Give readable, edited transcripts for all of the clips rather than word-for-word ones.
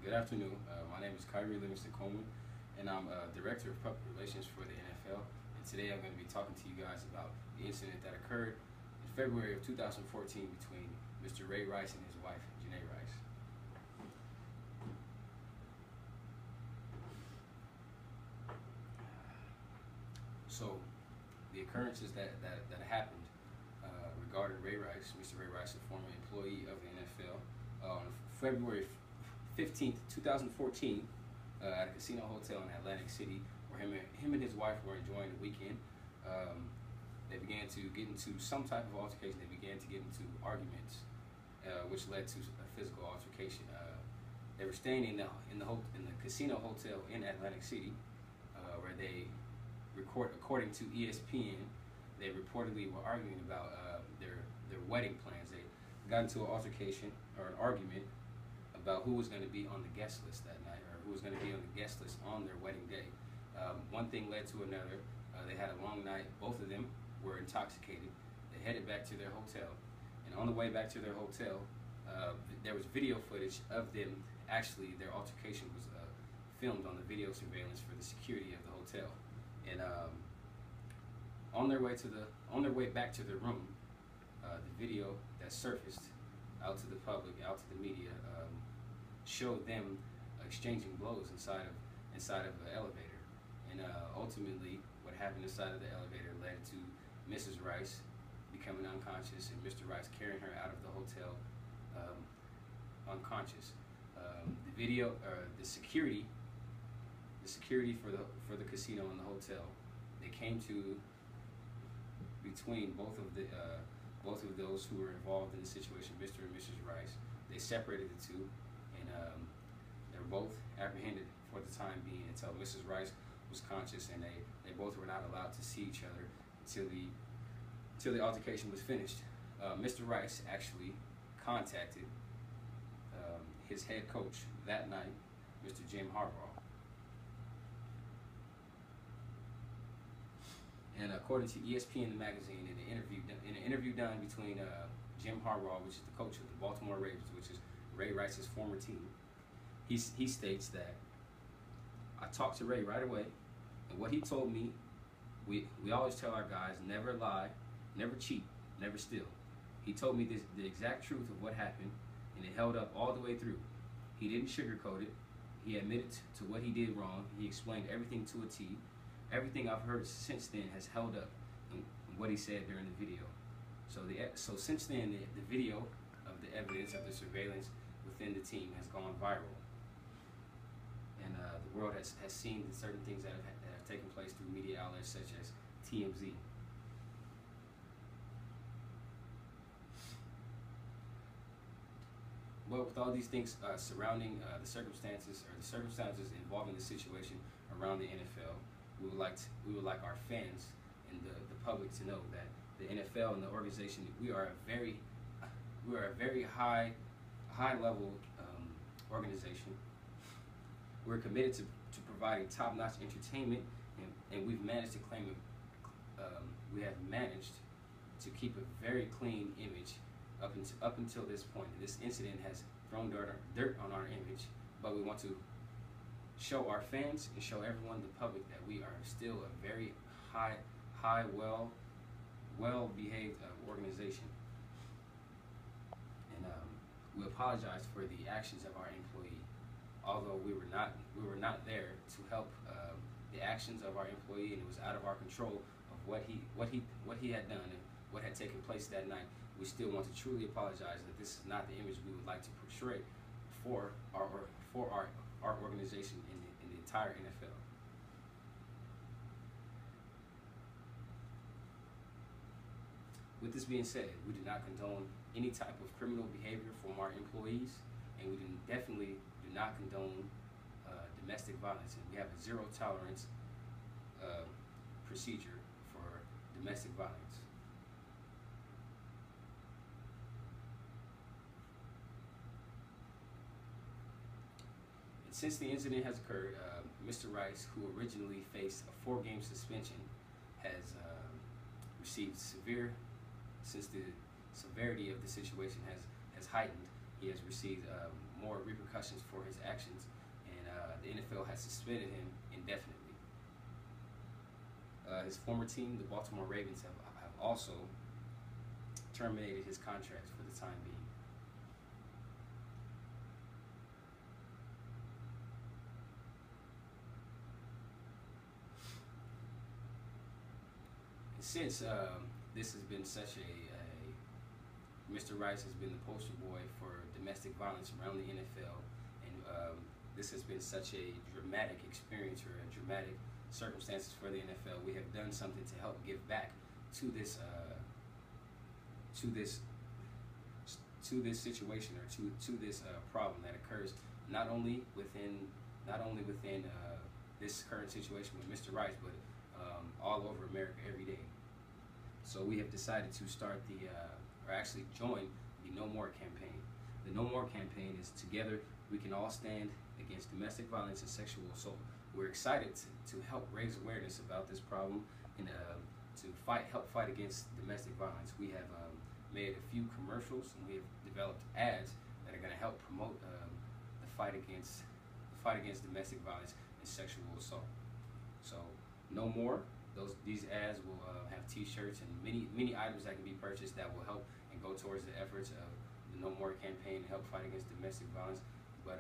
Good afternoon. My name is Livingston-Coleman, and I'm Director of Public Relations for the NFL. And today I'm going to be talking to you guys about the incident that occurred in February of 2014 between Mr. Ray Rice and his wife, Janae Rice. So, the occurrences that happened regarding Ray Rice, Mr. Ray Rice, a former employee of the NFL, on February 15th, 2014, at a casino hotel in Atlantic City, where him and his wife were enjoying the weekend. They began to get into some type of altercation. They began to get into arguments, which led to a physical altercation. They were staying in the casino hotel in Atlantic City, where they according to ESPN, they reportedly were arguing about their wedding plans. They got into an altercation or an argument about who was going to be on the guest list that night, or who was going to be on the guest list on their wedding day. One thing led to another. They had a long night. Both of them were intoxicated. They headed back to their hotel, and on the way back to their hotel, there was video footage of them. Actually, their altercation was filmed on the video surveillance for the security of the hotel. And on their way back to their room, the video that surfaced out to the public, out to the media, showed them exchanging blows inside of the elevator. And ultimately, what happened inside of the elevator led to Mrs. Rice becoming unconscious and Mr. Rice carrying her out of the hotel unconscious. The video, the security for the casino and the hotel, they came to between both of those who were involved in the situation, Mr. and Mrs. Rice. They separated the two, and they were both apprehended for the time being until Mrs. Rice was conscious, and they both were not allowed to see each other until the altercation was finished. Mr. Rice actually contacted his head coach that night, Mr. Jim Harbaugh. And according to ESPN magazine, in an interview done between Jim Harbaugh, which is the coach of the Baltimore Ravens, which is Ray Rice's former team, he states that, "I talked to Ray right away, and what he told me, we always tell our guys, never lie, never cheat, never steal. He told me the exact truth of what happened, and it held up all the way through. He didn't sugarcoat it. He admitted to what he did wrong. He explained everything to a T. Everything I've heard since then has held up in what he said during the video." So since then, the video of the evidence of the surveillance within the team has gone viral, and the world has seen certain things that have taken place through media outlets such as TMZ. Well, with all these things surrounding the circumstances involving the situation around the NFL, we would like our fans and the public to know that the NFL and the organization, we are a very high level organization. We're committed to providing top-notch entertainment, and we've managed to we have managed to keep a very clean image up until this point. This incident has thrown dirt on our image, but we want to show our fans and show everyone, the public, that we are still a very well-behaved organization. And we apologize for the actions of our employee. Although we were not there to help the actions of our employee, and it was out of our control of what he had done and what had taken place that night. We still want to truly apologize that this is not the image we would like to portray for our organization in the entire NFL. With this being said, we do not condone any type of criminal behavior from our employees, and we definitely do not condone domestic violence, and we have a zero tolerance procedure for domestic violence. Since the incident has occurred, Mr. Rice, who originally faced a 4-game suspension, has received since the severity of the situation has heightened, he has received more repercussions for his actions, and the NFL has suspended him indefinitely. His former team, the Baltimore Ravens, have also terminated his contract for the time being. And since this has been such Mr. Rice has been the poster boy for domestic violence around the NFL, and this has been such a dramatic experience or a dramatic circumstances for the NFL. We have done something to help give back to this situation, or to this problem that occurs not only within this current situation with Mr. Rice, but all over America every day. So we have decided to start or actually join the No More campaign. The No More campaign is together we can all stand against domestic violence and sexual assault. We're excited to help raise awareness about this problem and to help fight against domestic violence. We have made a few commercials, and we have developed ads that are going to help promote the fight against domestic violence and sexual assault. So No More. These ads will have T-shirts and many items that can be purchased that will help and go towards the efforts of the No More campaign to help fight against domestic violence. But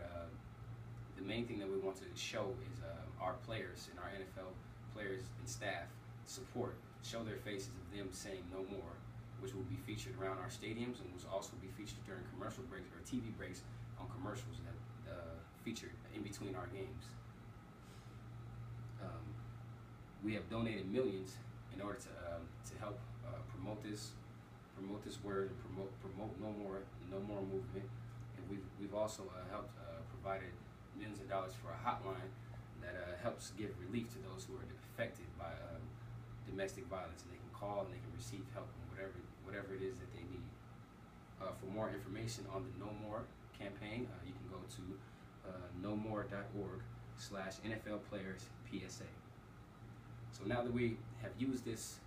the main thing that we want to show is our players and our NFL players and staff support, show their faces of them saying no more, which will be featured around our stadiums and will also be featured during commercial breaks or TV breaks on commercials that featured in between our games. We have donated millions in order to help promote this word and promote No More movement, and we've also helped provided millions of dollars for a hotline that helps give relief to those who are affected by domestic violence, and they can call and they can receive help in whatever it is that they need. For more information on the No More campaign, you can go to nomore.org/NFL Players PSA. So now that we have used this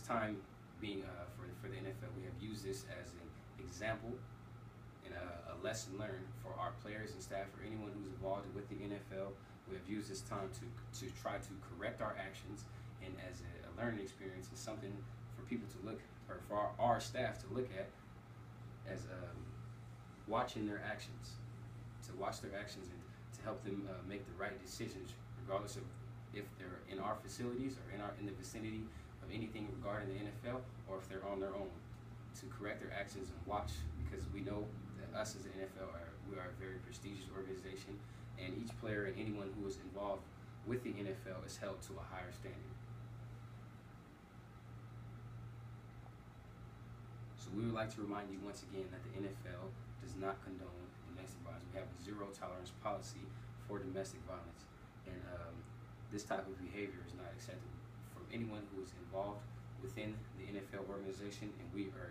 time being for the NFL, we have used this as an example and a lesson learned for our players and staff, or anyone who's involved with the NFL. We have used this time to try to correct our actions, and as a learning experience, and something for people to look, or for our staff to look at as watching their actions, to watch their actions and to help them make the right decisions, regardless of if they're in our facilities or in the vicinity of anything regarding the NFL, or if they're on their own, to correct their actions and watch, because we know that us as the NFL we are a very prestigious organization, and each player and anyone who is involved with the NFL is held to a higher standard. So we would like to remind you once again that the NFL does not condone domestic violence. We have a zero tolerance policy for domestic violence, and this type of behavior is not acceptable from anyone who is involved within the NFL organization, and we are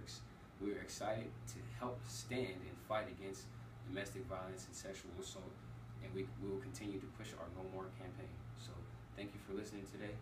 excited to help stand and fight against domestic violence and sexual assault, and we will continue to push our No More campaign. So thank you for listening today.